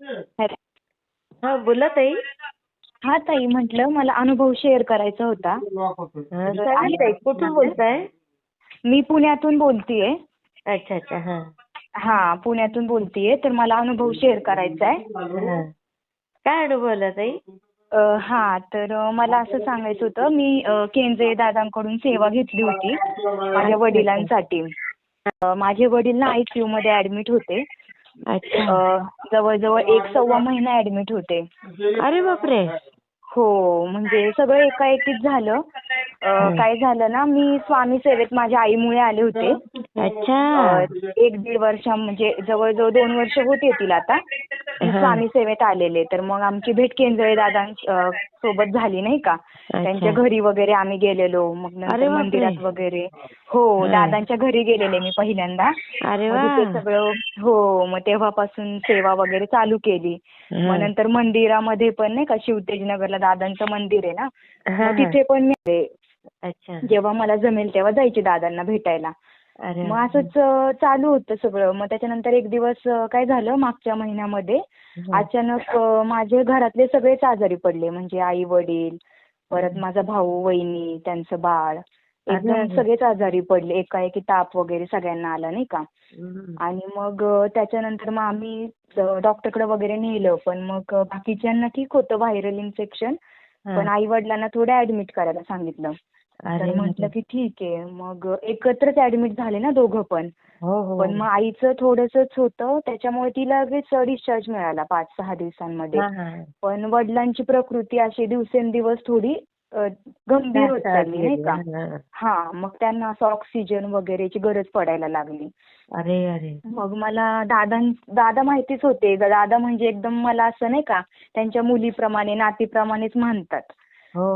Hello. हा बोला ताई. हा ताई, म्हटलं मला अनुभव शेअर करायचा होता. सांगा ताई, कुठून बोलताय? मी पुण्यातून बोलतीये. अच्छा अच्छा. हा हा, पुण्यातून बोलतीये. तर मला अनुभव शेअर करायचा आहे. हा. काय अनुभव आला ताई? हा, तर मला असं सांगायचं होतं, मी केंद्रे दादांकडून सेवा घेतली होती माझ्या वडिलांसाठी. माझे वडील ना ICU मध्ये ऍडमिट होते. अच्छा. जवळजवळ 1-1.25 महिना ऍडमिट होते. अरे बापरे. म्हणजे म्हणजे सगळं एकाएकीच झालं. काय झालं ना, मी स्वामी सेवेत माझ्या आईमुळे आले होते. अच्छा. 1-1.5 वर्ष, म्हणजे जवळजवळ 2 वर्ष होत येतील आता. मी स्वामी सेवेत आलेले. तर मग आमची भेट केंद्रे सोबत झाली नाही का. त्यांच्या घरी वगैरे आम्ही गेलेलो. मग नंतर मंदिरात वगैरे. दादांच्या घरी गेलेले मी पहिल्यांदा. अरे मग वा. तिथे सगळं मग तेव्हापासून सेवा वगैरे चालू केली. मग नंतर मंदिरामध्ये पण नाही का, शिवतेजनगरला दादांचं मंदिर आहे ना, मग तिथे पण मी आले. अच्छा. जेव्हा मला जमेल तेव्हा जायचे दादांना भेटायला. मग असंच चालू होतं सगळं. मग त्याच्यानंतर एक दिवस काय झालं, मागच्या महिन्यामध्ये अचानक माझे घरातले सगळेच आजारी पडले. म्हणजे आई वडील, परत माझा भाऊ, वहिनी, त्यांचं बाळ, एकदम सगळेच आजारी पडले. एकाएकी ताप वगैरे सगळ्यांना आला नाही का. आणि मग त्याच्यानंतर मग आम्ही डॉक्टरकडे वगैरे नेलं. पण मग बाकीच्यांना ठीक होतं, व्हायरल इन्फेक्शन. पण आई वडिलांना थोडं ऍडमिट करायला सांगितलं. तर म्हटलं की ठीक आहे. मग एकत्रच ऍडमिट झाले ना दोघं पण. पण मग आईचं थोडंसंच होतं, त्याच्यामुळे तिला लगेच डिस्चार्ज मिळाला 5-6 दिवसांमध्ये. पण वडिलांची प्रकृती अशी दिवसेंदिवस थोडी गंभीर होत चालली नाही का. हा, मग त्यांना असं ऑक्सिजन वगैरेची गरज पडायला लागली. अरे. मग मला दादा माहितीच होते. दादा म्हणजे एकदम मला असं नाही का, त्यांच्या मुलीप्रमाणे, नातीप्रमाणेच मानतात.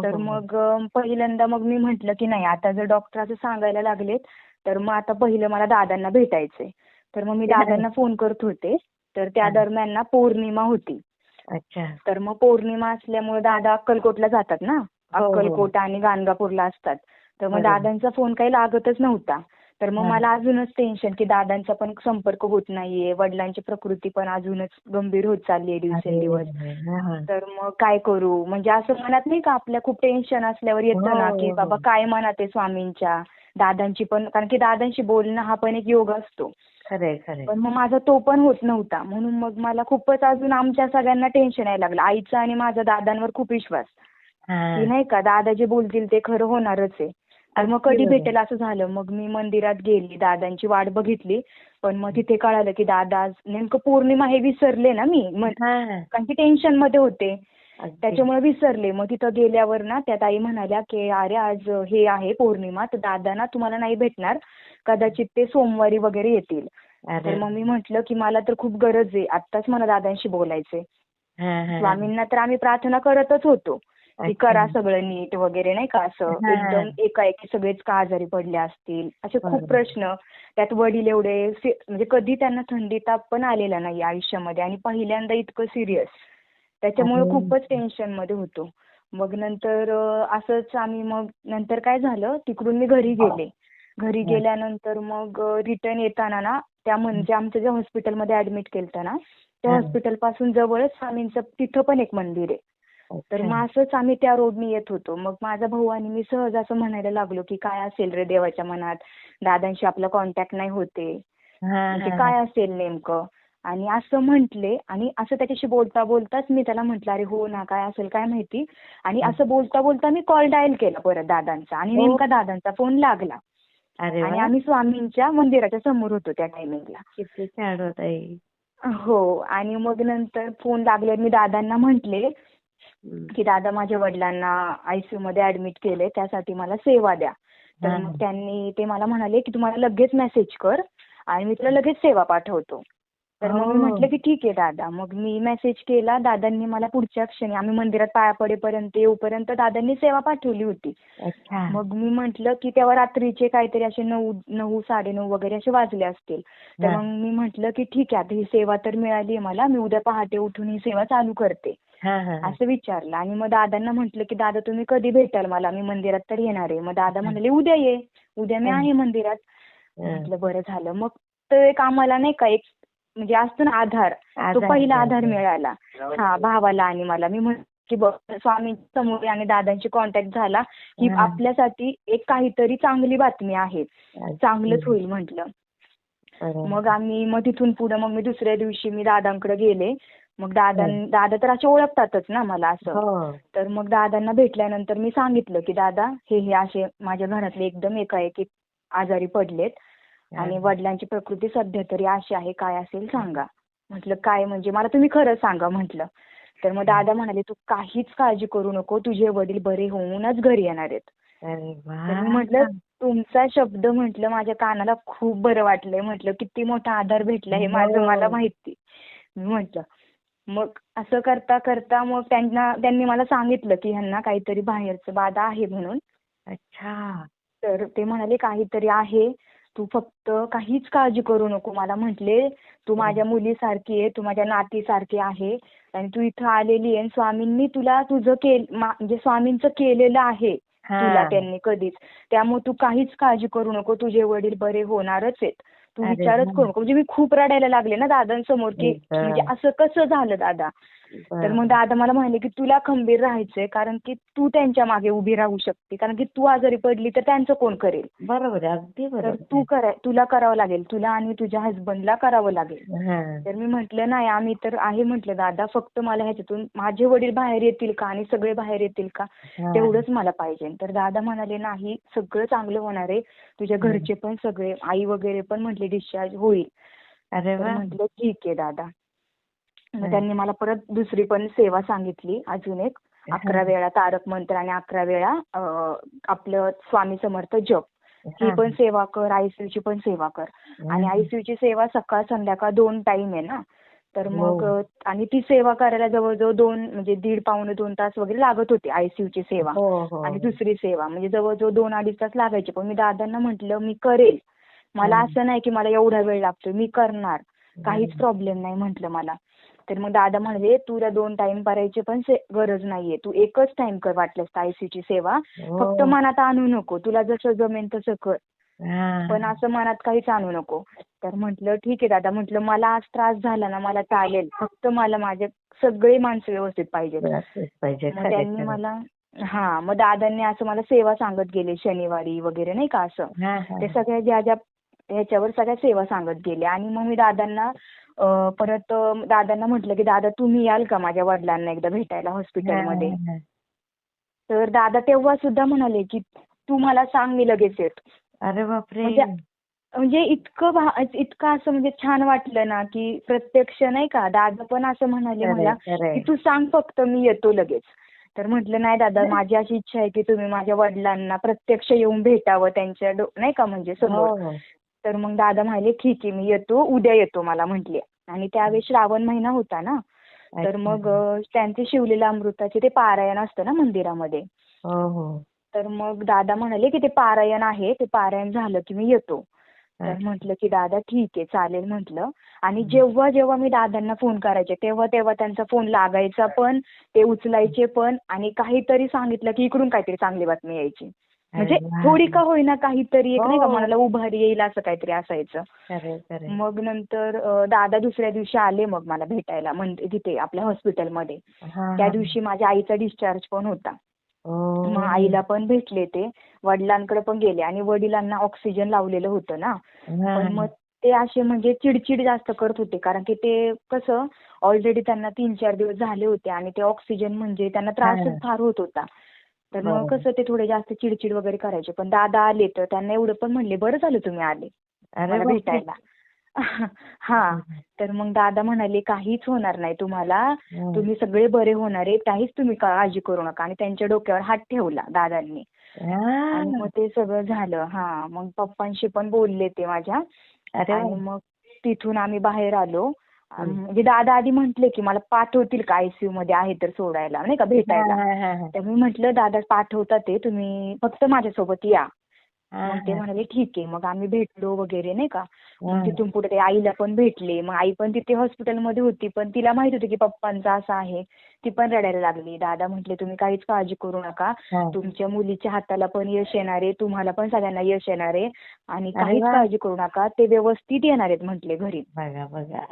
तर मग पहिल्यांदा मग मी म्हटलं की नाही, आता जर डॉक्टर असं सांगायला लागलेत तर मग आता पहिलं मला दादांना भेटायचंय. तर मग मी दादांना फोन करत होते. तर त्या दरम्यान ना पौर्णिमा होती. अच्छा. तर मग पौर्णिमा असल्यामुळे दादा अक्कलकोटला जातात ना, अक्कलकोट आणि गाणगापूरला असतात. तर मग दादांचा फोन काही लागतच नव्हता. तर मग मला अजूनच टेन्शन की दादांचा पण संपर्क होत नाहीये, वडिलांची प्रकृती पण अजूनच गंभीर होत चालली आहे दिवसेंदिवस. तर मग काय करू, म्हणजे असं मनात नाही का आपल्या खूप टेन्शन असल्यावर येतं ना की बाबा काय मनात आहे स्वामींच्या, दादांची पण, कारण की दादांशी बोलणं हा पण एक योग असतो. पण मग माझा तो पण होत नव्हता. म्हणून मग मला खूपच अजून आमच्या सगळ्यांना टेन्शन यायला लागलं. आईचा आणि माझा दादांवर खूप विश्वास की नाही का, दादा जे बोलतील ते खरं होणारच आहे. तर मग कधी भेटेल असं झालं. मग मी मंदिरात गेली, दादांची वाट बघितली. पण मग तिथे कळालं की दादा नेमकं पौर्णिमा हे विसरले ना मी, कारण की टेन्शन मध्ये होते, त्याच्यामुळे विसरले. मग तिथं गेल्यावर ना त्या ताई म्हणाल्या की अरे आज हे आहे पौर्णिमा, तर दादा ना तुम्हाला नाही भेटणार, कदाचित ते सोमवारी वगैरे येतील. तर मग मी म्हटलं की मला तर खूप गरज आहे, आत्ताच मला दादांशी बोलायचंय. स्वामींना तर आम्ही प्रार्थना करतच होतो की करा सगळं नीट वगैरे नाही का. असं एकदम एकाएकी सगळेच का आजारी पडले असतील, असे खूप प्रश्न. त्यात वडील एवढे म्हणजे कधी त्यांना थंडी ताप पण आलेला नाही आयुष्यामध्ये, आणि पहिल्यांदा इतकं सिरियस. त्याच्यामुळे खूपच टेन्शन मध्ये होतो. मग नंतर असंच आम्ही, मग नंतर काय झालं, तिकडून मी घरी गेले. घरी गेल्यानंतर मग रिटर्न येताना ना, त्या म्हणजे आमचं जे हॉस्पिटलमध्ये ऍडमिट केलं ना, त्या हॉस्पिटल पासून जवळच स्वामींचं तिथं पण एक मंदिर आहे. तर मग असंच आम्ही त्या रोडनी येत होतो. मग माझा भाऊ आणि मी सहज असं म्हणायला लागलो की काय असेल रे देवाच्या मनात, दादांशी आपला कॉन्टॅक्ट नाही होते, म्हणजे काय असेल नेमकं. आणि असं म्हंटले, आणि असं त्याच्याशी बोलता बोलताच मी त्याला म्हटलं अरे हो ना, काय असेल काय माहिती. आणि असं बोलता बोलता मी कॉल डायल केला परत दादांचा, आणि नेमका दादांचा फोन लागला. आणि आम्ही स्वामींच्या मंदिराच्या समोर होतो त्या टायमिंगला. किती छान होत आहे. हो, आणि मग नंतर फोन लागल्यावर मी दादांना म्हंटले की दादा माझ्या वडिलांना ICU मध्ये ऍडमिट केले, त्यासाठी मला सेवा द्या. तर मग त्यांनी ते मला म्हणाले की तुम्हाला लगेच मेसेज कर आणि मी तुला लगेच सेवा पाठवतो. तर मग मी म्हटलं की ठीक आहे दादा. मग मी मेसेज केला. दादांनी मला पुढच्या क्षणी, आम्ही मंदिरात पाया पडेपर्यंत येऊपर्यंत दादांनी सेवा पाठवली होती. मग मी म्हटलं की तेव्हा रात्रीचे काहीतरी असे 9, 9:30 वगैरे असे वाजले असतील. तर मग मी म्हटलं की ठीक आहे, आता ही सेवा तर मिळाली मला, मी उद्या पहाटे उठून ही सेवा चालू करते असं विचारलं. आणि मग दादांना म्हटलं की दादा तुम्ही कधी भेटाल मला, मी मंदिरात तर येणार आहे. मग दादा म्हणाले उद्या ये, उद्या मी आहे मंदिरात. म्हटलं बरं झालं. मग तो एक आम्हाला नाही का एक म्हणजे असतो ना आधार, तो आधार पहिला आधार बरोबर. मिळाला. हा, भावाला आणि मला. मी म्हटलं की बघ, स्वामी समोर आणि दादांशी कॉन्टॅक्ट झाला की हा. आपल्यासाठी एक काहीतरी चांगली बातमी आहे, चांगलंच अगदी होईल म्हटलं. मग बरोबर. मग तिथून पुढे मग मी दुसऱ्या दिवशी मी दादांकडे गेले. मग दादा तर असे ओळखतातच ना मला असं. हो. तर मग दादांना भेटल्यानंतर मी सांगितलं की दादा, हे असे माझ्या घरातले एकदम एकाएकी आजारी पडलेत आणि वडिलांची प्रकृती सध्या तरी अशी आहे, काय असेल सांगा. म्हटलं काय म्हणजे, मला तुम्ही खरं सांगा म्हटलं. तर मग दादा म्हणाले, तू काहीच काळजी करू नको, तुझे वडील बरे होऊनच घरी येणार आहेत. अरे तर मी वा. म्हटलं, तुमचा शब्द म्हटलं माझ्या कानाला खूप बरं वाटलंय. म्हटलं किती मोठा आधार भेटला हे माझं मला हो. माहिती. मी म्हटलं मग असं करता करता मग त्यांनी मला सांगितलं की ह्यांना काहीतरी बाहेरचं बाधा आहे म्हणून. अच्छा. तर ते म्हणाले काहीतरी आहे, तू फक्त काहीच काळजी करू नको. मला म्हटले, तू माझ्या मुलीसारखी आहे, तू माझ्या नातीसारखी आहे आणि तू इथं आलेली आहे. स्वामींनी तुला म्हणजे स्वामींचं केलेलं आहे तुला हा. त्यांनी कधीच. त्यामुळे तू काहीच काळजी करू नको, तुझे वडील बरे होणारच आहेत. तू अरे विचारच वा. करू नको. म्हणजे मी खूप रडायला लागले ना दादांसमोर की म्हणजे एकदम असं कसं झालं दादा. तर मग बरोबर. दादा मला म्हणाले की तुला खंबीर राहायचंय, कारण की तू त्यांच्या मागे उभी राहू शकते, कारण की तू आजारी पडली तर त्यांचं कोण करेल. बरोबर आहे. अगदी तर बरोबर आहे. तुला करावं लागेल, तुला आणि तुझ्या हसबंडला करावं लागेल. हा. तर मी म्हटलं नाही, आम्ही तर आहे म्हटलं दादा, फक्त मला ह्याच्यातून माझे वडील बाहेर येतील का आणि सगळे बाहेर येतील का, हा. तेवढंच मला पाहिजे. तर दादा म्हणाले नाही, सगळं चांगलं होणार आहे, तुझ्या हा. घरचे पण सगळे, आई वगैरे पण म्हटले डिस्चार्ज होईल. अरे तर वा. म्हटलं ठीक आहे दादा. मग हा. त्यांनी मला परत दुसरी पण सेवा सांगितली, अजून एक. 11 वेळा तारक मंत्र आणि 11 वेळा आपलं स्वामी समर्थ जप. ही हा. पण सेवा कर, आयसीयूची पण सेवा कर. आणि हा. आयसीयूची सेवा सकाळ संध्याकाळ 2 टाइम आहे ना. तर हो. मग आणि ती सेवा करायला जवळजवळ 2 म्हणजे दीड पावणे 2 तास वगैरे लागत होते आयसीयूची सेवा. हो. हो. आणि दुसरी सेवा म्हणजे जवळजवळ 2-2.5 तास लागायचे. पण मी दादांना म्हटलं मी करेल. मला हा. असं नाही की मला एवढा वेळ लागतो, मी करणार. काहीच बरोबर. प्रॉब्लेम नाही म्हटलं मला. तर मग दादा म्हणाले, तुला 2 टाइम करायची पण गरज नाहीये. तू एकच टाइम कर वाटल्यास आयसीयूची सेवा. फक्त हो. मनात आणू नको. तुला जसं जमेल तसं कर. पण हा. असं मनात काहीच आणू नको. तर म्हटलं ठीक आहे दादा, म्हटलं मला आज त्रास झाला ना, मला चालेल. फक्त मला माझे सगळे माणसं व्यवस्थित पाहिजेत. व्यवस्थित पाहिजे. मग खरे त्यांनी खरे. मला मग दादांनी असं मला सेवा सांगत गेले शनिवारी वगैरे नाही का असं. हा. हा. ते सगळ्या ज्या ह्याच्यावर सगळ्या सेवा सांगत गेले. आणि मग मी परत दादांना म्हटलं की दादा तुम्ही याल का माझ्या वडिलांना एकदा भेटायला हा. हॉस्पिटलमध्ये. हा. तर दादा तेव्हा सुद्धा म्हणाले की तू मला सांग, मी लगेच येतो. अरे बापरे. म्हणजे म्हणजे इतकं असं म्हणजे छान वाटलं ना की प्रत्यक्ष नाही का. दादा पण असं म्हणाले खरे मला खरे. की तू सांग फक्त, मी येतो लगेच. तर म्हटलं नाही दादा, माझी अशी इच्छा आहे की तुम्ही माझ्या वडिलांना प्रत्यक्ष येऊन भेटावं त्यांच्या नाही का म्हणजे समोर. हो. तर मग दादा म्हणाले ठीक आहे, मी येतो, उद्या येतो मला म्हटले. आणि त्यावेळी श्रावण महिना होता ना. तर अच्छा. मग त्यांचे शिवलीला अमृताचे ते पारायण असतं ना मंदिरामध्ये. हो. हो. तर मग दादा म्हणाले की ते पारायण आहे, ते पारायण झालं की मी येतो. तर अच्छा. म्हटलं की दादा ठीक आहे चालेल म्हटलं. आणि जेव्हा जेव्हा मी दादांना फोन करायचे तेव्हा तेव्हा त्यांचा फोन लागायचा पण, ते उचलायचे पण, आणि काहीतरी सांगितलं की इकडून काहीतरी चांगली बातमी यायची. अरे म्हणजे वा. थोडी का होईना काहीतरी एक नाही का हो. मनाला उभारी येईल असं काहीतरी असायचं. खरे खरे. मग नंतर दादा दुसऱ्या दिवशी आले मग मला भेटायला तिथे आपल्या हॉस्पिटलमध्ये. हा. त्या हा. दिवशी माझ्या आईचा डिस्चार्ज पण होता. मग हो. आईला पण भेटले ते, वडिलांकडे पण गेले आणि वडिलांना ऑक्सिजन लावलेलं होतं ना. पण हा. मग ते असे म्हणजे चिडचिड जास्त करत होते, कारण की ते कसं ऑलरेडी त्यांना 3-4 दिवस झाले होते आणि ते ऑक्सिजन म्हणजे त्यांना त्रासच हा. फार होत होता. तर मग बरोबर. कसं ते थोडे जास्त चिडचिड वगैरे करायचे. पण दादा आले तर त्यांना एवढं पण म्हणले, बरं झालं तुम्ही आले अरे मला बापरे. भेटायला. हां. तर मग दादा म्हणाले काहीच होणार नाही तुम्हाला, हं. तुम्ही सगळे बरे होणार आहे, काहीच तुम्ही काळजी करू नका. आणि त्यांच्या डोक्यावर हात ठेवला दादांनी. आणि हां. मग ते सगळं झालं. मग पप्पांशी पण बोलले ते माझ्या. अरे आणि वाह! मग तिथून आम्ही बाहेर आलो. हं. म्हणजे दादा आधी म्हटले की मला पाठवतील का आयसीयू मध्ये आहे तर सोडायला नाही का हां, भेटायला. हां, हां, हां. तर मी म्हटलं दादा पाठवतात ते, तुम्ही फक्त माझ्यासोबत या. हा, मग ते हा. म्हणाले ठीक आहे. मग आम्ही भेटलो वगैरे नाही का. मग हा. तिथून पुढे ते आईला पण भेटले. मग आई पण तिथे हॉस्पिटलमध्ये होती, पण तिला माहित होतं की पप्पांचं असं आहे. ती पण रडायला लागली. दादा म्हटले तुम्ही काहीच काळजी करू नका. हा. तुमच्या मुलीच्या हाताला पण यश येणार आहे, तुम्हाला पण सगळ्यांना यश येणार आहे आणि अरे काहीच वा. काळजी करू नका. ते व्यवस्थित येणार आहेत म्हटले घरी. बघा बघा.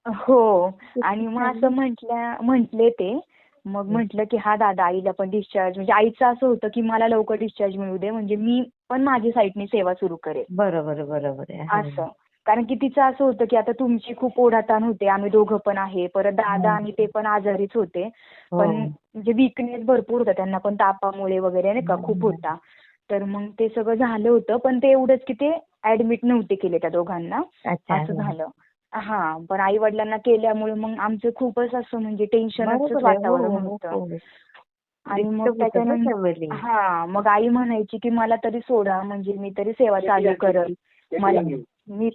हो. किती आणि मग छान असं ना. म्हटले ते. मग हं. म्हटलं की हा दादा आईला पण डिस्चार्ज म्हणजे आईचं असं होतं की मला लवकर डिस्चार्ज मिळू दे म्हणजे मी पण माझी साईडनी सेवा सुरू करेल. बरोबर बरोबर आहे. हा. असं. कारण की तिचं असं होतं की आता तुमची खूप ओढाताण होते. आम्ही दोघं पण आहे. परत दादा आणि ते पण आजारीच होते. पण हो. म्हणजे वीकनेस भरपूर होता त्यांना पण तापामुळे वगैरे नाही का खूप हं. होता. तर मग ते सगळं झालं होतं. पण ते एवढंच की ते ऍडमिट नव्हते केले त्या दोघांना. अच्छा. असं हा. झालं. हां. पण आई-वडिलांना केल्यामुळे मग आमचं खूपच असं म्हणजे टेन्शनचंच बरोबर आहे. हो वातावरण हो होतं. हो. आणि मग डिस्टर्ब होतं ना फॅमिली. त्याच्यानंतर हां. मग आई म्हणायची की मला तरी सोडा म्हणजे मी तरी सेवा चालू करल. मला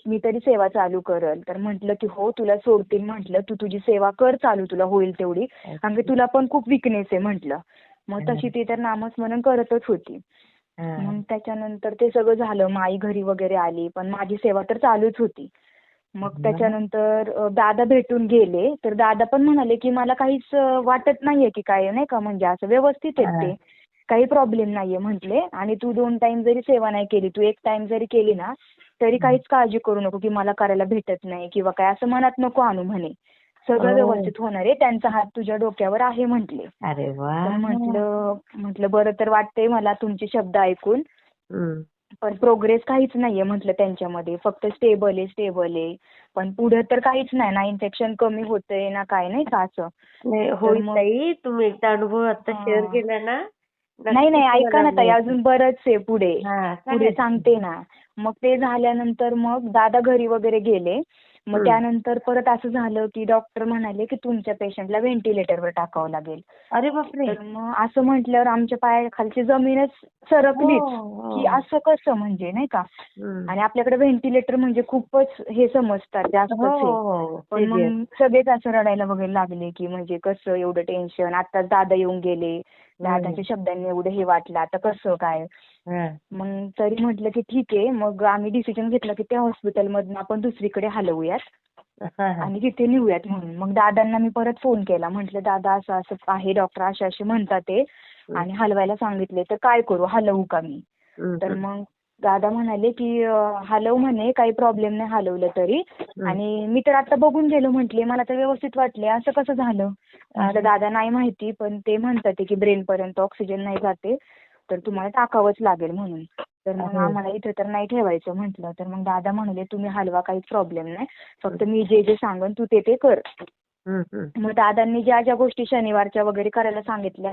मी तरी सेवा चालू करल. तर म्हटलं की हो तुला सोडतील म्हटलं. तू तुझी सेवा कर चालू तुला होईल तेवढी. कारण की तुला पण खूप वीकनेस आहे म्हटलं. मग तशी ती तर नामस्मरण करतच होती. हा. मग त्याच्यानंतर ते सगळं झालं. मग आई घरी वगैरे आली. पण माझी सेवा तर चालूच होती. मग त्याच्यानंतर दादा भेटून गेले. तर दादा पण म्हणाले की मला काहीच वाटत नाहीये की काय नाही का म्हणजे असं व्यवस्थित आहेत हा. ते. काही प्रॉब्लेम नाहीये म्हटले आणि तू 2 टाइम जरी सेवा नाही केली, तू 1 टाइम जरी केली ना, तरी काहीच काळजी करू नको की मला करायला भेटत नाही किंवा काय असं मनात नको आणू म्हणे. सगळं हो. व्यवस्थित होणार आहे. त्यांचा हात तुझ्या डोक्यावर आहे म्हटले. अरे वा. तर म्हटलं बरं तर वाटतंय मला तुमचे शब्द ऐकून. हं. पण प्रोग्रेस काहीच नाहीये म्हटलं त्यांच्यामध्ये. फक्त स्टेबल आहे. पण पुढे तर काहीच नाही. ना इन्फेक्शन कमी होतंय ना काय नाही का असं. नाही तर होईल मग ताई. तुम्ही एकदा अनुभव आता शेअर हां. केला ना, नाही, नक्कीच नाही. ऐका तुम्हाला ना ताई मिळेल. अजून बरंच आहे पुढे. हां, पुढे सांगा की. सांगते ना. मग ते झाल्यानंतर मग दादा घरी वगैरे गेले. मग हं. त्यानंतर परत असं झालं की डॉक्टर म्हणाले की तुमच्या पेशंटला व्हेंटिलेटरवर टाकावं लागेल. अरे बापरे! तर मग असं म्हटल्यावर आमच्या पायाखालची जमीनच हो, सरकलीच, की हो. असं कसं म्हणजे नाही का? हं. आणि आपल्याकडे व्हेंटिलेटर म्हणजे खूपच हे समजतात हो, जास्तच हे. हो, हो. पण सीरियस. मग सगळेच असं रडायला वगैरे लागले, की म्हणजे कसं एवढं टेन्शन. आत्ताच दादा येऊन गेले. हं. दादाच्या शब्दांनी एवढं हे वाटलं. आता कसं काय? हां. मग तरी म्हटलं की ठीक आहे. मग आम्ही डिसिजन घेतला की त्या हॉस्पिटलमधनं आपण दुसरीकडे हलवूयात. हां, हां. आणि तिथे नेऊयात म्हणून. मग दादांना मी परत फोन केला. म्हटलं दादा असं असं आहे डॉक्टर असे म्हणतात ते हं. आणि हलवायला सांगितले तर काय करू हलवू का मी? हं, तर हं. मग दादा म्हणाले की हलव म्हणे काही प्रॉब्लेम नाही हलवलं तरी. हं. आणि मी तर आता बघून गेलो म्हटले मला तर व्यवस्थित वाटले असं कसं झालं? म्हटलं अरे! दादा नाही माहिती पण ते म्हणतात की ब्रेन पर्यंत ऑक्सिजन नाही जाते तर तुम्हाला टाकावंच लागेल म्हणून. तर मग अरे! आम्हाला इथे तर नाही ठेवायचं म्हटलं. तर मग दादा म्हणाले तुम्ही हलवा काहीच प्रॉब्लेम नाही. हं. फक्त मी जे सांगेन तू ते कर. हं, हं. मग दादांनी ज्या ज्या गोष्टी शनिवारच्या वगैरे करायला सांगितल्या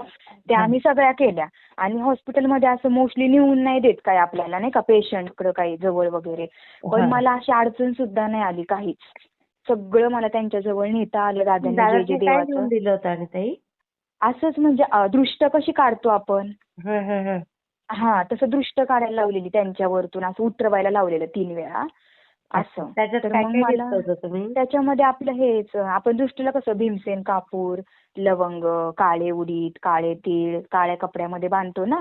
त्या हां. आम्ही सगळ्या केल्या. आणि हॉस्पिटलमध्ये असं मोस्टली नेऊन नाही देत काय आपल्याला नाही का पेशंटकडे काही जवळ वगैरे. पण हां. मला अशी अडचण सुद्धा नाही आली काहीच. सगळं मला त्यांच्या जवळ नेता आलं दादांनी जे दादांनी काय देवाचं. लिहून दिलं होतं आणि ताई? असंच म्हणजे दृष्ट कशी काढतो आपण. हं, हं, हं. हां, तसं दृष्ट काढायला लावलेली त्यांच्यावरतून असं उतरवायला लावलेलं 3 वेळा. अच्छा. असं. त्याच्यात तर काय मग काय मला घेतलं होतं तुम्ही? त्याच्यामध्ये आपलं हेच आपण दृष्टीला कसं भीमसेन कापूर, लवंग, काळे उडीद, काळे तीळ, काळ्या कपड्यामध्ये बांधतो ना,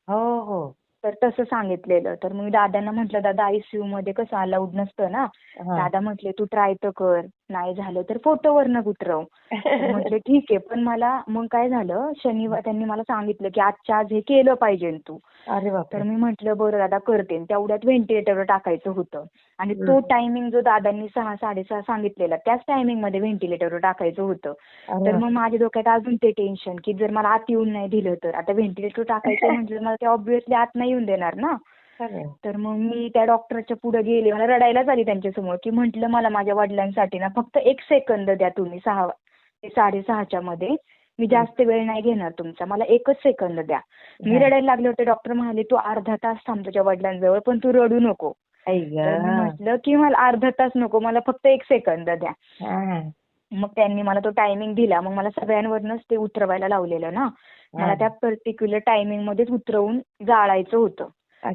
हो, हो. तर तसं सांगितलेलं. तर मग दादांना म्हटलं दादा आयसीयूमध्ये कसं अलाउड नसतं ना. हां. दादा म्हटले तू ट्राय तर कर. नाही झालं तर फोटोवरनं उतरव. तर म्हटलं ठीक आहे. पण मला मग काय झालं शनिवार त्यांनी मला सांगितलं की आजच्या आज हे केलं पाहिजे तू. अरे तर बापरे! मी म्हटलं बरं दादा करते. तेवढ्यात व्हेंटिलेटरवर टाकायचं होतं. आणि हं. तो टायमिंग जो दादांनी 6, 6:30 सांगितलेला त्याच टायमिंगमध्ये व्हेंटिलेटरवर टाकायचं होतं. अरे तर मग बापरे! माझ्या डोक्यात अजून ते टेन्शन की जर मला आत येऊन नाही दिलं तर. आता व्हेंटिलेटर टाकायचंय म्हटलं मला ते ऑब्व्हियसली आत नाही येऊन देणार ना. खरं आहे. तर मग मी त्या डॉक्टरच्या पुढे गेले. मला रडायलाच आली त्यांच्यासमोर की म्हटलं मला माझ्या वडिलांसाठी ना फक्त 1 सेकंद द्या तुम्ही 6 ते 6:30च्या मध्ये. मी हं. जास्त वेळ नाही घेणार तुमचा. मला 1च सेकंद द्या. मी हां. रडायला लागले होते. डॉक्टर म्हणाले, "तू अर्धा तास थांब तुझ्या वडिलांजवळ, पण तू रडू नको." आई तर मी गं! म्हटलं, की "मला अर्धा तास नको, मला फक्त 1 सेकंद द्या." हां, मग त्यांनी मला तो टायमिंग दिला. मग मला सगळ्यांवरनंच ते उतरवायला लावलेलं ना. मला हां. त्या पर्टिक्युलर टायमिंगमध्येच उतरवून जाळायचं होतं.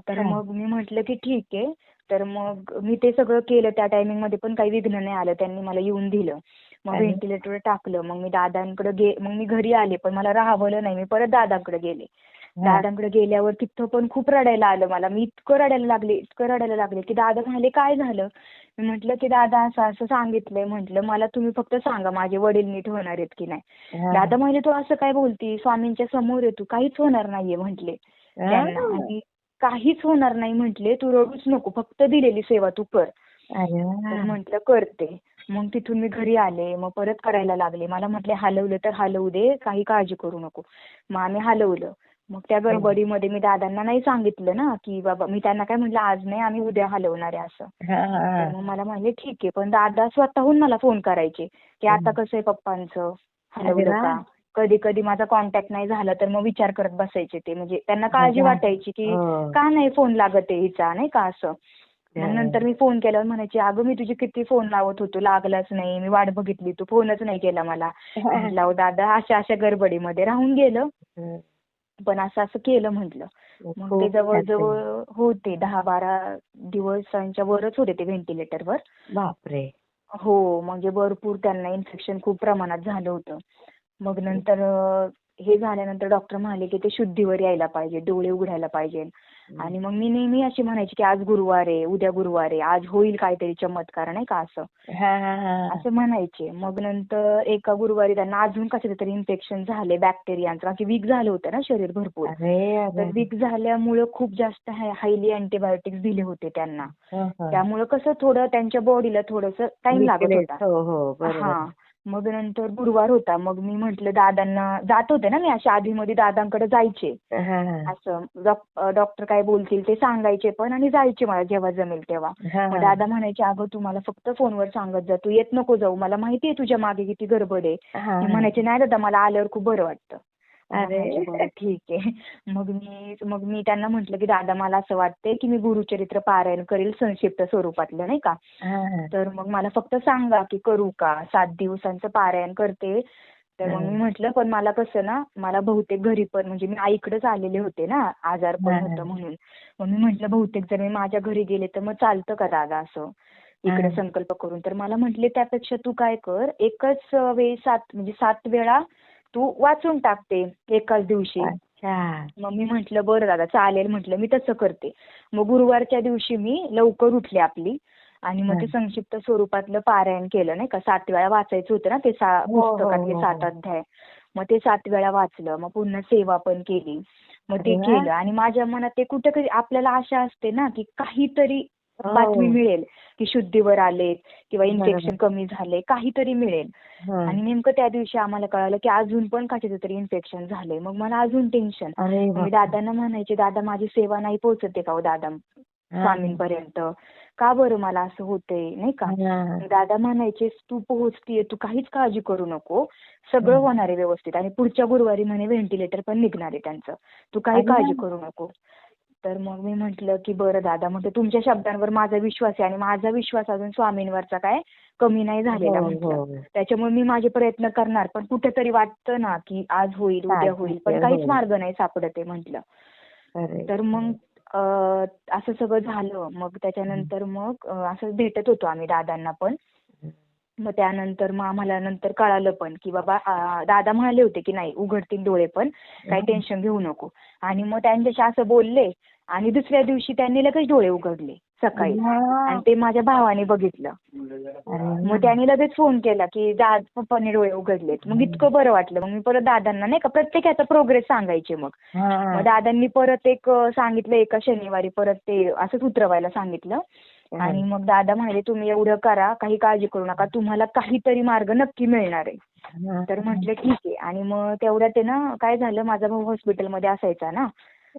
तर अच्छा. मग मी म्हटलं, की ठीक आहे. तर मग मी ते सगळं केलं त्या टायमिंगमध्ये पण काही विघ्न नाही आलं. त्यांनी मला येऊन दिलं. मग अरे! व्हेंटिलेटरवर टाकलं. मग मी दादांकडे मग मी घरी आले. पण मला राहावलं नाही. मी परत दादांकडे गेले. दादांकडे गेल्यावर तिथं पण खूप रडायला आलं मला. मी इतकं रडायला लागले की दादा म्हणाले काय झालं? मी म्हटलं की दादा असं असं सांगितलंय. म्हटलं मला तुम्ही फक्त सांगा माझे वडील नीट होणार आहेत की नाही. दादा म्हणाले तू असं काय बोलती? स्वामींच्या समोर आहे तू, काहीच होणार नाहीये म्हटले त्यांना. आणि काहीच होणार नाही म्हटले, तू रडूच नको, फक्त दिलेली सेवा तू कर. अरे तर म्हटलं करते. मग तिथून मी घरी आले, मग परत करायला लागले. मला म्हटले हलवलं तर हलवू दे, काही काळजी करू नको. मग आम्ही हलवलं. मग त्या गडबडीमध्ये मी दादांना नाही सांगितलं ना की बाबा, मी त्यांना काय म्हटलं आज नाही, आम्ही उद्या हलवणार आहे असं. तर मग मला म्हणले ठीक आहे. पण दादा स्वतःहून मला फोन करायचे की आता कसं आहे पप्पांचं, हलवलं का? कधी कधी माझा कॉन्टॅक्ट नाही झाला तर मग विचार करत बसायचे ते. म्हणजे त्यांना काळजी वाटायची की का नाही फोन लागत आहे हिचा, नाही का असं. मग नंतर मी फोन केल्यावर म्हणायचे अगं मी तुझे किती फोन लावत होतो, लागलाच नाही, मी वाट बघितली, तू फोनच नाही केला मला. म्हटलं अहो दादा अशा अशा गडबडीमध्ये राहून गेलं, पण असं असं केलं म्हटलं. मग ते जवळजवळ होते 10-12 दिवसांच्या वरच होते ते व्हेंटिलेटरवर. बापरे. हो, म्हणजे भरपूर त्यांना इन्फेक्शन खूप प्रमाणात झालं होतं. मग नंतर हे झाल्यानंतर डॉक्टर म्हणाले की ते शुद्धीवर यायला पाहिजे, डोळे उघडायला पाहिजे. आणि मग मी नेहमी अशी म्हणायची की आज गुरुवार आहे, उद्या गुरुवार आहे, आज होईल काहीतरी चमत्कार, नाही का असं. असं म्हणायचे. मग नंतर एका गुरुवारी त्यांना अजून कशाचं तरी इन्फेक्शन झाले बॅक्टेरियाचं, की वीक झालं होतं ना शरीर भरपूर. तर वीक झाल्यामुळं खूप जास्त हायली अँटीबायोटिक्स दिले होते त्यांना. त्यामुळं कसं थोडं त्यांच्या बॉडीला थोडंसं टाइम लागत होता. हा. मग नंतर गुरुवार होता. मग मी म्हटलं दादांना, जात होते ना मी अशा आधीमध्ये दादांकडे जायचे. असं डॉक्टर काय बोलतील ते सांगायचे पण, आणि जायचे मला जेव्हा जमेल तेव्हा. मग दादा म्हणायचे अगं तू मला फक्त फोनवर सांगत जा, तू येत नको जाऊ, मला माहितीये तुझ्या मागे किती गडबड आहे. मी म्हणायचे नाही दादा मला आल्यावर खूप बरं वाटतं. बरं ठीक आहे. मग मी त्यांना म्हटलं की दादा मला असं वाटतंय की मी गुरुचरित्र पारायण करेल संक्षिप्त स्वरूपातलं, नाही का. तर मग मला फक्त सांगा की करू का, 7 दिवसांचं पारायण करते. तर मग मी म्हटलं पण मला कसं ना, मला बहुतेक घरी पण म्हणजे मी आईकडेच आलेले होते ना, आजार पण होतं म्हणून. मग मी म्हटलं बहुतेक जर मी माझ्या घरी गेले तर मग चालतं का दादा असं इकडे संकल्प करून. तर मला म्हटले त्यापेक्षा तू काय कर, एकच वेळी 7 वेळा तू वाचून टाकते एकाच दिवशी. मग मी म्हटलं बरं दादा चालेल, म्हटलं मी तसं करते. मग गुरुवारच्या दिवशी मी लवकर उठले आपली, आणि मग ते संक्षिप्त स्वरूपातलं पारायण केलं, नाही का. 7 वेळा वाचायचं होतं ना ते पुस्तकातले 7 अध्याय. मग ते 7 वेळा वाचलं. मग पुन्हा सेवा पण केली. मग ते केलं. आणि माझ्या मनात ते कुठेतरी आपल्याला आशा असते ना की काहीतरी बातमी मिळेल की शुद्धीवर आलेत किंवा इन्फेक्शन कमी झाले, काहीतरी मिळेल. आणि नेमकं त्या दिवशी आम्हाला कळालं की अजून पण कशाचं तरी इन्फेक्शन झालंय. मग मला अजून टेन्शन. मी दादांना म्हणायचे दादा माझी सेवा नाही पोहोचते का हो दादा स्वामींपर्यंत, का बरं मला असं होतंय, नाही का. दादा म्हणायचे तू पोहोचतीये, तू काहीच काळजी करू नको, सगळं होणार आहे व्यवस्थित, आणि पुढच्या गुरुवारी म्हणे व्हेंटिलेटर पण निघणार आहे त्यांचं, तू काही काळजी करू नको. तर मग मी म्हटलं की बरं दादा, म्हटलं तुमच्या शब्दांवर माझा विश्वास आहे, आणि माझा विश्वास अजून स्वामींवरचा काय कमी नाही झालेला म्हटलं. त्याच्यामुळे मी माझे प्रयत्न करणार, पण कुठेतरी वाटतं ना की आज होईल उद्या होईल, पण काहीच मार्ग नाही सापडत आहे म्हटलं. तर मग असं सगळं झालं. मग त्याच्यानंतर मग असं भेटत होतो आम्ही दादांना पण. मग त्यानंतर मग आम्हाला नंतर कळालं पण की बाबा दादा म्हणाले होते की नाही उघडतील डोळे पण, काही टेन्शन घेऊ नको. आणि मग त्यांच्याशी असं बोलले, आणि दुसऱ्या दिवशी त्यांनी लगेच डोळे उघडले सकाळी, आणि ते माझ्या भावाने बघितलं. मग त्यांनी लगेच फोन केला की पप्पांनी डोळे उघडलेत. मग इतकं बरं वाटलं. मग मी परत दादांना, नाही का, प्रत्येकाचा प्रोग्रेस सांगायचे. मग दादांनी परत एक सांगितलं, एका शनिवारी परत ते असंच उतरवायला सांगितलं. आणि मग दादा म्हणाले तुम्ही एवढं करा, काही काळजी करू नका, तुम्हाला काहीतरी मार्ग नक्की मिळणार आहे. तर म्हटलं ठीक आहे. आणि मग तेवढ्यात ते ना काय झालं, माझा भाऊ हॉस्पिटलमध्ये असायचा ना,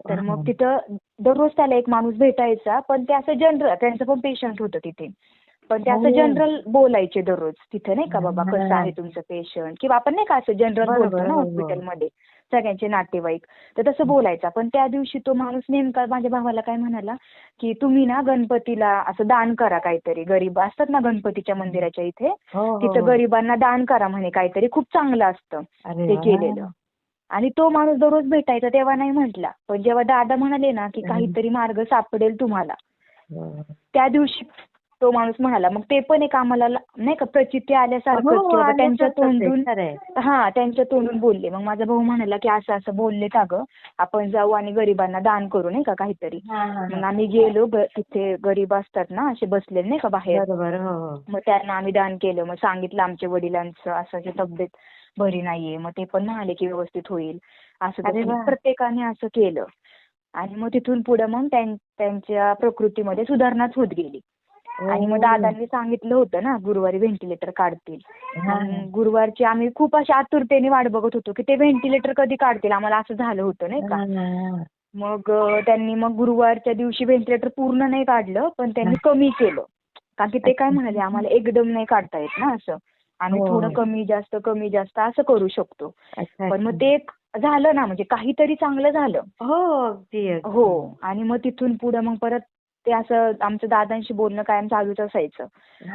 तर मग तिथं दररोज त्याला एक माणूस भेटायचा, पण ते असं जनरल, त्यांचं पण पेशंट होतं तिथे, पण ते असं जनरल बोलायचे दररोज तिथे, नाही का, बाबा कसं आहे तुमचं पेशंट, किंवा आपण नाही का असं जनरल बोलतो ना हॉस्पिटलमध्ये सगळ्यांचे नातेवाईक, तर तसं बोलायचा. पण त्या दिवशी तो माणूस नेमका माझ्या भावाला काय म्हणाला की तुम्ही ना गणपतीला असं दान करा, काहीतरी गरीब असतात ना गणपतीच्या मंदिराच्या इथे, तिथं गरिबांना दान करा म्हणे, काहीतरी खूप चांगलं असतं ते केलेलं. आणि तो माणूस दररोज भेटायचा तेव्हा नाही म्हटला, पण जेव्हा दादा म्हणाले ना की काहीतरी मार्ग सापडेल तुम्हाला, त्या दिवशी तो माणूस म्हणाला. मग ते पण एक आम्हाला नाही का प्रचिती आल्यासारखंच हो, की बाबा त्यांच्या आल्यासारखंच आहे. तोंडून खरंय. त्यांच्या तोंडून बोलले. मग माझा भाऊ म्हणाला की असं असं बोललेत अगं, आपण जाऊ आणि गरिबांना दान करू नाही का काहीतरी. हां, हां, मग हां. आम्ही गेलो. तिथे गरीब असतात ना असे बसलेले नाही का बाहेर. बरोबर. हो, हो. मग त्यांना आम्ही दान केलं. मग सांगितलं आमच्या वडिलांचं असं की तब्येत बरी नाहीये. मग ते पण म्हणाले की व्यवस्थित होईल. असं अरे तसं वाह! प्रत्येकाने असं केलं. आणि मग तिथून पुढे मग त्यांच्या प्रकृतीमध्ये सुधारणाच होत गेली. आणि मग ओह! दादांनी सांगितलं होतं ना गुरुवारी व्हेंटिलेटर काढतील. हां, मग हां. गुरुवारची आम्ही खूप अशी आतुरतेने वाट बघत होतो की ते व्हेंटिलेटर कधी काढतील, आम्हाला असं झालं होतं नाही का. हां, हां. मग त्यांनी मग गुरुवारच्या दिवशी व्हेंटिलेटर पूर्ण नाही काढलं, पण त्यांनी कमी केलं. कारण की ते काय म्हणाले, अच्छा. आम्हाला एकदम नाही काढता येत ना असं. आम्ही हो, थोडं हो. कमी जास्त असं करू शकतो. अच्छा, पण मग अच्छा. ते एक झालं ना, म्हणजे काहीतरी चांगलं झालं. हो, अगदी, हो. अगदी. आणि मग तिथून पुढे मग परत ते असं आमचं दादांशी बोलणं कायम चालूच असायचं.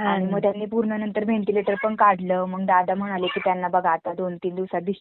आणि मग हां. त्यांनी पूर्ण नंतर व्हेंटिलेटर पण काढलं. मग दादा म्हणाले की त्यांना बघा आता 2-3 दिवसात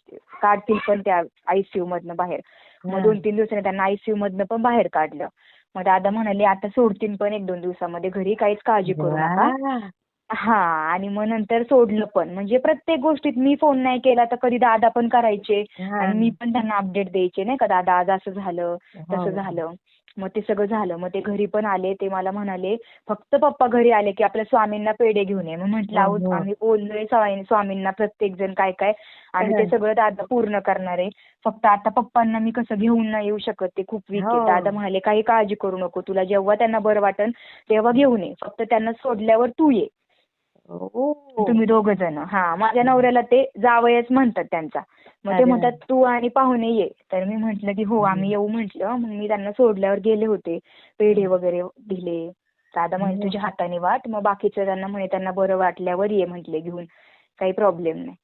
काढतील पण त्या आयसीयू मधनं बाहेर. मग हां. 2-3 दिवसांनी त्यांना आयसीयू मधनं पण बाहेर काढलं. मग दादा म्हणाले आता सोडतील पण 1-2 दिवसामध्ये घरी, काहीच काळजी अरे करू नका. वाह! आणि मग नंतर सोडलं पण. म्हणजे प्रत्येक गोष्टीत मी फोन नाही केला तर कधी दादा पण करायचे आणि मी हां. पण त्यांना अपडेट द्यायचे नाही का, दादा आज असं झालं, हो, तसं हो. झालं. मग ते सगळं झालं. मग ते घरी पण आले. ते मला म्हणाले, "फक्त पप्पा घरी आले की आपल्या स्वामींना पेढे घेऊन ये." मग म्हटलं, हो, "अहो हो. आम्ही बोललोय स्वामींना प्रत्येक जण काय काय आणि ते हां. सगळं दादा पूर्ण करणार आहे. फक्त आता पप्पांना मी कसं घेऊन नाही येऊ शकत, ते खूप वीक आहेत." दादा हो. म्हणाले, "काही काळजी करू नको. तुला जेव्हा त्यांना बरं वाटेल तेव्हा घेऊन ये. फक्त त्यांना सोडल्यावर तू ये. ओह! तुम्ही दोघं जण." माझ्या नवऱ्याला ते जावयच म्हणतात त्यांचा. मग ते अरे वाह! म्हणतात तू आणि पाहुणे ये. तर मी म्हटलं की हो आम्ही हं. येऊ म्हटलं. मग मी त्यांना सोडल्यावर गेले होते. पेढे वगैरे दिले. दादा म्हणे हो. तुझ्या हाताने वाट. मग बाकीचं त्यांना म्हणे त्यांना बरं वाटल्यावर ये म्हटले घेऊन. काही प्रॉब्लेम नाही.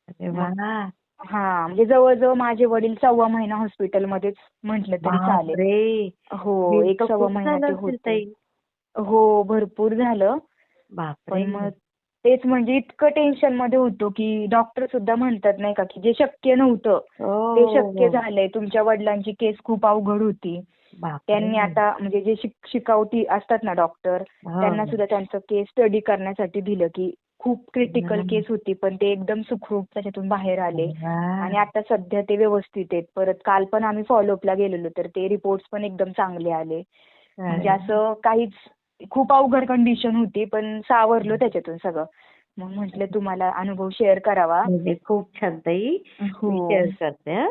अरे मग वाह! म्हणजे जवळ-जवळ माझे वडील 1.25 महिना हॉस्पिटलमध्येच म्हटलं तरी चालेल. बापरे! हो, बिल तर 1 खूप महिना ते झालं असेल होते. ताई. हो, भरपूर झालं. बापरे! पण मग तेच म्हणजे इतकं टेन्शनमध्ये होतो, की डॉक्टर सुद्धा म्हणतात नाही का, की जे शक्य नव्हतं, हो, ते हो, शक्य हो. झालंय. तुमच्या वडिलांची केस खूप अवघड होती. बापरे! त्यांनी आता म्हणजे जे शिकावती असतात ना डॉक्टर, त्यांना हो. सुद्धा त्यांचं केस स्टडी करण्यासाठी दिलं, की खूप क्रिटिकल हां. केस होती, पण ते एकदम सुखरूप त्याच्यातून बाहेर आले. अरे वाह! आणि आता सध्या ते व्यवस्थित आहेत. परत काल पण आम्ही फॉलोअपला गेलेलो, तर ते रिपोर्ट्स पण एकदम चांगले आले. म्हणजे अरे वाह! असं काहीच खूप अवघड कंडिशन होती, पण सावरलो त्याच्यातून सगळं. मग म्हटलं तुम्हाला अनुभव शेअर करावा. म्हणजे खूप छान ताई. हो. मी शेअर करते हां.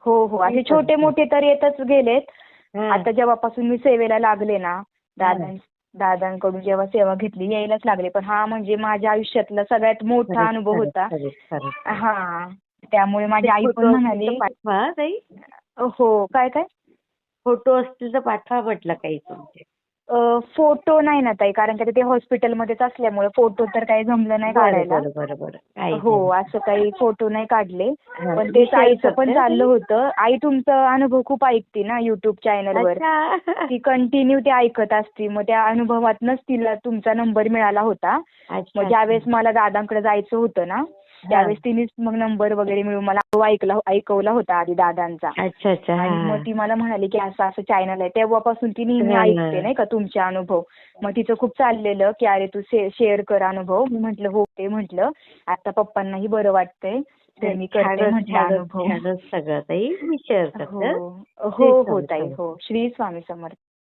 हो. मी असे करते. छोटे-मोठे तर येतच गेलेत. हां. आता जेव्हापासून मी सेवेला लागले ना, हां. दादांकडून जेव्हा सेवा घेतली यायलाच लागले. पण हा म्हणजे माझ्या आयुष्यातला सगळ्यात मोठा खरंच, अनुभव खरंच, होता. खरंच, खरंच, खरंच. त्यामुळे माझी ते आई पण फोटो असतील तर म्हणाली पाठवा हां ताई. हो. काय? फोटो असतील तर पाठवा म्हटलं काही तुमचे. फोटो नाही ना ताई, कारण की ते हॉस्पिटलमध्येच असल्यामुळे फोटो तर काही जमलं नाही बरं, काढायला. बरं, बरं, बरं. काही हो, नाही. असं काही फोटो नाही काढले. हां, पण मी तेच शेअर आईचं पण करते हां चाललं ताई. होतं. आई तुमचा अनुभव खूप ऐकते ना YouTube चॅनलवर. अच्छा. ती कंटिन्यू ते ऐकत असते. मग त्या अनुभवातनंच तिला तुमचा नंबर मिळाला होता. मग अच्छा, ज्यावेळेस अच्छा. मला दादांकडे जायचं होतं ना, हां. त्यावेळेस तिनेच मग नंबर वगैरे मिळून मला ऐकवला होता आधी दादांचा. अच्छा, अच्छा. आणि हां, मग हां. ती मला म्हणाली, की असं-असं चॅनल आहे. तेव्हापासून ती नेहमी हां, ऐकते हां. नाही का तुमचे अनुभव. मग तिचं खूप चाललेलं, की "अरे तू शेअर कर अनुभव." मी म्हटलं, "हो." ते म्हटलं, "आता पप्पांनाही बरं वाटतंय, तर नाही, मी करते छानच, म्हटलं छानच, अनुभव." छानच सगळं ताई. मी शेअर करते हो. हां. हो, श्री हो स्वामी ताई. समर्थ. हो. श्री स्वामी समर्थ.